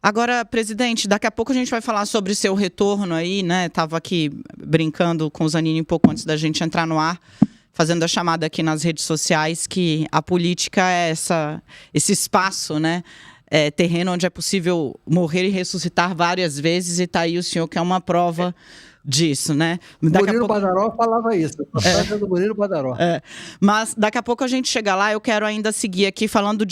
Agora, presidente, daqui a pouco a gente vai falar sobre seu retorno aí, né? Estava aqui brincando com o Zanini um pouco antes da gente entrar no ar, fazendo a chamada aqui nas redes sociais, que a política é esse espaço, né? Terreno onde é possível morrer e ressuscitar várias vezes, e está aí o senhor que é uma prova disso, né? Murilo Badaró falava isso. Do Murilo Badaró. Mas daqui a pouco a gente chega lá. Eu quero ainda seguir aqui falando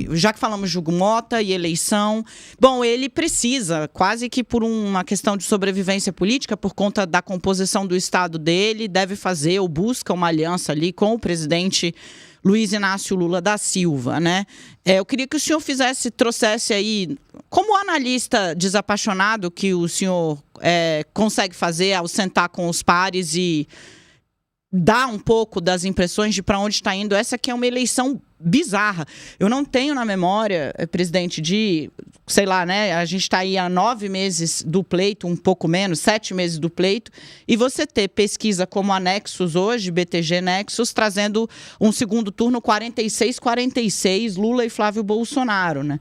já que falamos de Hugo Mota e eleição. Bom, ele precisa, quase que por uma questão de sobrevivência política, por conta da composição do Estado dele, deve fazer ou busca uma aliança ali com o presidente Luiz Inácio Lula da Silva, né? Eu queria que o senhor trouxesse aí, como analista desapaixonado que o senhor consegue fazer ao sentar com os pares e dar um pouco das impressões de para onde está indo. Essa aqui é uma eleição bizarra. Eu não tenho na memória, presidente, sei lá, né? A gente está aí há 9 meses do pleito, um pouco menos, 7 meses do pleito, e você ter pesquisa como a Nexus hoje, BTG Nexus, trazendo um segundo turno 46-46, Lula e Flávio Bolsonaro, né?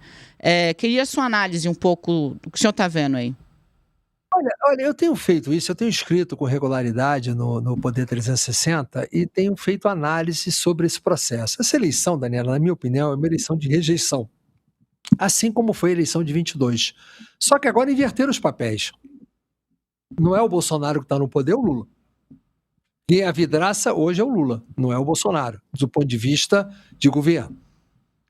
Queria a sua análise um pouco do que o senhor está vendo aí. Olha, eu tenho feito isso, eu tenho escrito com regularidade no Poder 360 e tenho feito análise sobre esse processo. Essa eleição, Daniela, na minha opinião, é uma eleição de rejeição, assim como foi a eleição de 22. Só que agora inverteram os papéis. Não é o Bolsonaro que está no poder, é o Lula. E a vidraça hoje é o Lula, não é o Bolsonaro, do ponto de vista de governo.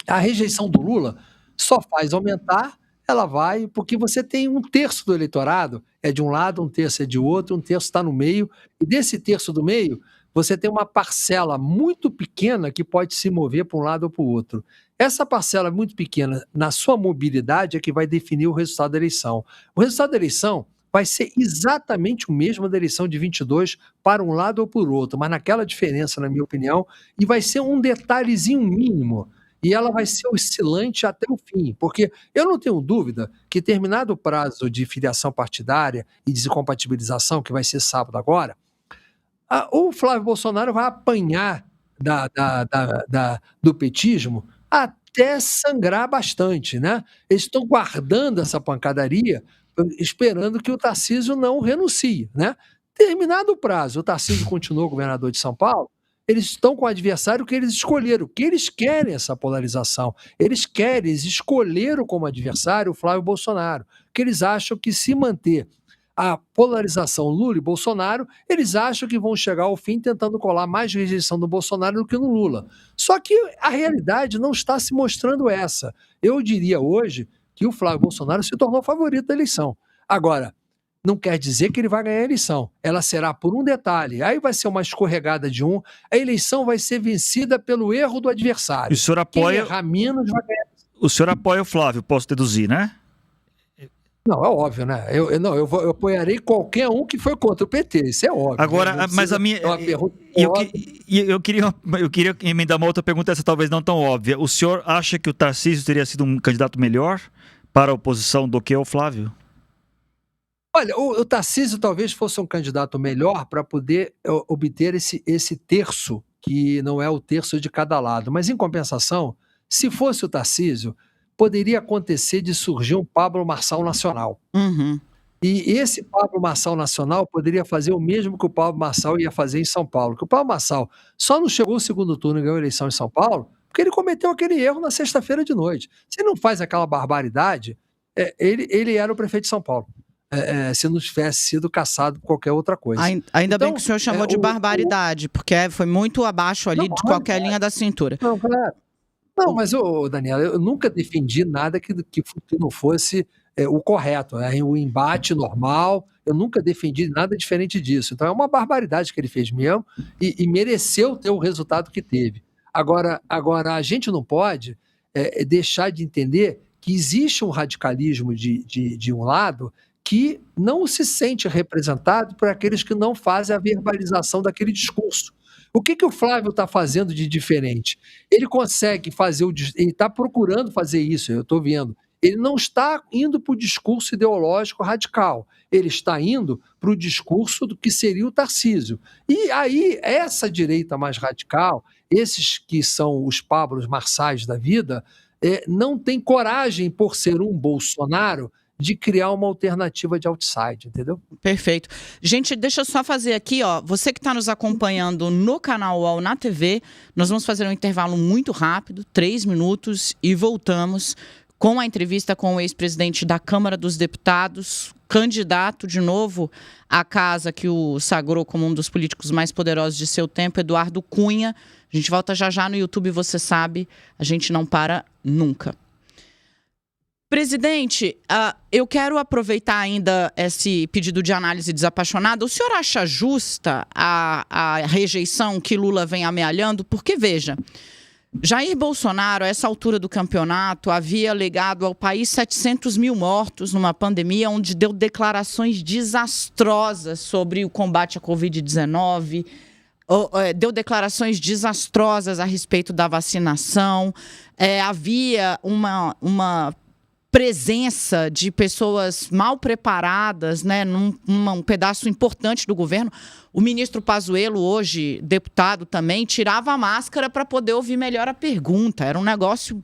A rejeição do Lula só faz aumentar. Ela vai, porque você tem 1/3 do eleitorado, é de um lado, 1/3 é de outro, 1/3 está no meio, e desse 1/3 do meio, você tem uma parcela muito pequena que pode se mover para um lado ou para o outro. Essa parcela muito pequena, na sua mobilidade, é que vai definir o resultado da eleição. O resultado da eleição vai ser exatamente o mesmo da eleição de 22, para um lado ou por outro, mas naquela diferença, na minha opinião, e vai ser um detalhezinho mínimo, e ela vai ser oscilante até o fim, porque eu não tenho dúvida que, terminado o prazo de filiação partidária e desincompatibilização, que vai ser sábado agora, o Flávio Bolsonaro vai apanhar do petismo até sangrar bastante, né? Eles estão guardando essa pancadaria, esperando que o Tarcísio não renuncie, né? Terminado o prazo, o Tarcísio continuou governador de São Paulo, eles estão com o adversário que eles escolheram, que eles querem essa polarização. Eles escolheram como adversário o Flávio Bolsonaro, que eles acham que, se manter a polarização Lula e Bolsonaro, eles acham que vão chegar ao fim tentando colar mais rejeição do Bolsonaro do que no Lula. Só que a realidade não está se mostrando essa. Eu diria hoje que o Flávio Bolsonaro se tornou favorito da eleição. Agora, não quer dizer que ele vai ganhar a eleição. Ela será por um detalhe. Aí vai ser uma escorregada de um. A eleição vai ser vencida pelo erro do adversário. E o senhor apoia... Quem errar menos vai ganhar. O senhor apoia o Flávio, posso deduzir, né? Não, é óbvio, né? Eu apoiarei qualquer um que foi contra o PT, isso é óbvio. Agora, mas a minha... Eu queria emendar uma outra pergunta, essa talvez não tão óbvia. O senhor acha que o Tarcísio teria sido um candidato melhor para a oposição do que o Flávio? Olha, o Tarcísio talvez fosse um candidato melhor para poder obter esse terço, que não é o terço de cada lado. Mas, em compensação, se fosse o Tarcísio, poderia acontecer de surgir um Pablo Marçal nacional. Uhum. E esse Pablo Marçal nacional poderia fazer o mesmo que o Pablo Marçal ia fazer em São Paulo. Que o Pablo Marçal só não chegou ao segundo turno e ganhou a eleição em São Paulo porque ele cometeu aquele erro na sexta-feira de noite. Se ele não faz aquela barbaridade, ele era o prefeito de São Paulo. Se não tivesse sido caçado por qualquer outra coisa. Ainda bem que o senhor chamou de barbaridade, porque foi muito abaixo ali de qualquer linha da cintura. Não, claro. Não, mas, Daniela, eu nunca defendi nada que não fosse o correto, né? O embate normal, eu nunca defendi nada diferente disso. Então é uma barbaridade que ele fez mesmo e mereceu ter o resultado que teve. Agora a gente não pode deixar de entender que existe um radicalismo de um lado que não se sente representado por aqueles que não fazem a verbalização daquele discurso. O que o Flávio está fazendo de diferente? Ele consegue fazer ele está procurando fazer isso, eu estou vendo. Ele não está indo para o discurso ideológico radical, ele está indo para o discurso do que seria o Tarcísio. E aí, essa direita mais radical, esses que são os Pablos Marçais da vida, não tem coragem, por ser um Bolsonaro, de criar uma alternativa de outside, entendeu? Perfeito. Gente, deixa eu só fazer aqui, ó. Você que está nos acompanhando no canal UOL na TV, nós vamos fazer um intervalo muito rápido, 3 minutos, e voltamos com a entrevista com o ex-presidente da Câmara dos Deputados, candidato de novo à casa que o sagrou como um dos políticos mais poderosos de seu tempo, Eduardo Cunha. A gente volta já já no YouTube, você sabe, a gente não para nunca. Presidente, eu quero aproveitar ainda esse pedido de análise desapaixonada. O senhor acha justa a rejeição que Lula vem amealhando? Porque, veja, Jair Bolsonaro, a essa altura do campeonato, havia legado ao país 700 mil mortos numa pandemia, onde deu declarações desastrosas sobre o combate à Covid-19, deu declarações desastrosas a respeito da vacinação, havia uma presença de pessoas mal preparadas, né, num pedaço importante do governo. O ministro Pazuello, hoje deputado também, tirava a máscara para poder ouvir melhor a pergunta. Era um negócio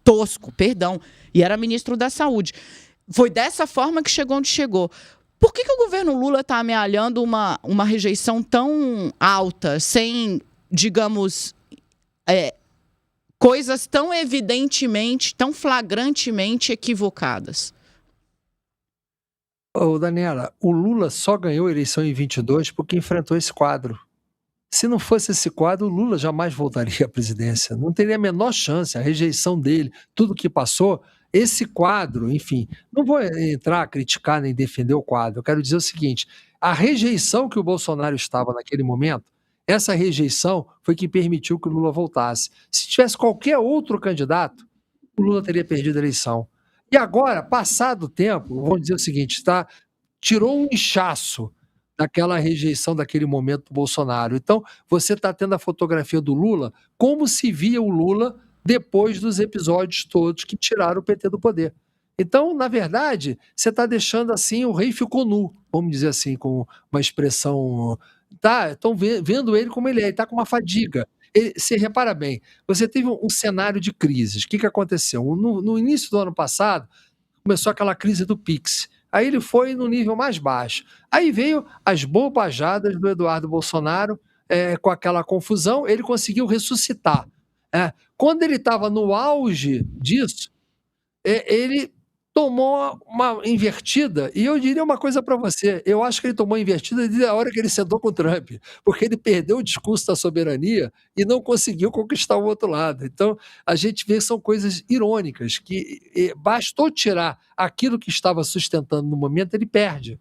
tosco, perdão. E era ministro da Saúde. Foi dessa forma que chegou onde chegou. Por que o governo Lula está amealhando uma rejeição tão alta, sem, digamos, coisas tão evidentemente, tão flagrantemente equivocadas? Ô, Daniela, o Lula só ganhou a eleição em 22 porque enfrentou esse quadro. Se não fosse esse quadro, o Lula jamais voltaria à presidência. Não teria a menor chance, a rejeição dele, tudo que passou, esse quadro, enfim. Não vou entrar, criticar nem defender o quadro. Eu quero dizer o seguinte, a rejeição que o Bolsonaro estava naquele momento, essa rejeição foi que permitiu que o Lula voltasse. Se tivesse qualquer outro candidato, o Lula teria perdido a eleição. E agora, passado o tempo, vamos dizer o seguinte, tirou um inchaço daquela rejeição daquele momento do Bolsonaro. Então, você está tendo a fotografia do Lula como se via o Lula depois dos episódios todos que tiraram o PT do poder. Então, na verdade, você está deixando assim, o rei ficou nu, vamos dizer assim, com uma expressão... Estão vendo ele como ele é, ele está com uma fadiga. Você repara bem, você teve um cenário de crises. O que aconteceu? No início do ano passado, começou aquela crise do Pix. Aí ele foi no nível mais baixo. Aí veio as bobajadas do Eduardo Bolsonaro, com aquela confusão, ele conseguiu ressuscitar. Quando ele estava no auge disso, ele tomou uma invertida, e eu diria uma coisa para você, eu acho que ele tomou invertida desde a hora que ele sentou com o Trump, porque ele perdeu o discurso da soberania e não conseguiu conquistar o outro lado. Então, a gente vê que são coisas irônicas, que bastou tirar aquilo que estava sustentando no momento, ele perde.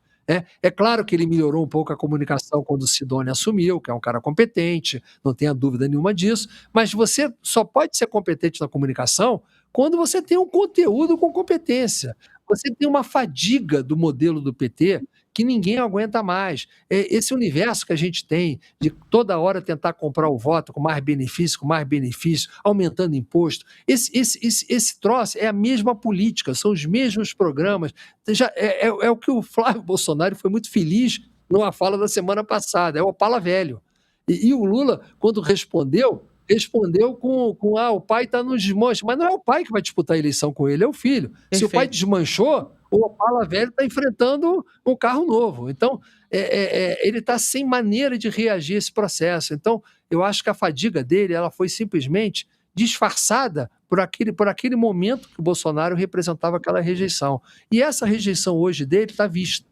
É claro que ele melhorou um pouco a comunicação quando o Sidônio assumiu, que é um cara competente, não tenha dúvida nenhuma disso, mas você só pode ser competente na comunicação quando você tem um conteúdo com competência. Você tem uma fadiga do modelo do PT que ninguém aguenta mais. Esse universo que a gente tem de toda hora tentar comprar o voto com mais benefício, aumentando imposto, esse troço é a mesma política, são os mesmos programas. É o que o Flávio Bolsonaro foi muito feliz numa fala da semana passada, é o Opala velho. E o Lula, quando respondeu com o pai está no desmanche, mas não é o pai que vai disputar a eleição com ele, é o filho. Perfeito. Se o pai desmanchou, o Opala velho está enfrentando um carro novo. Então, ele está sem maneira de reagir a esse processo. Então, eu acho que a fadiga dele ela foi simplesmente disfarçada por aquele momento que o Bolsonaro representava aquela rejeição. E essa rejeição hoje dele está vista.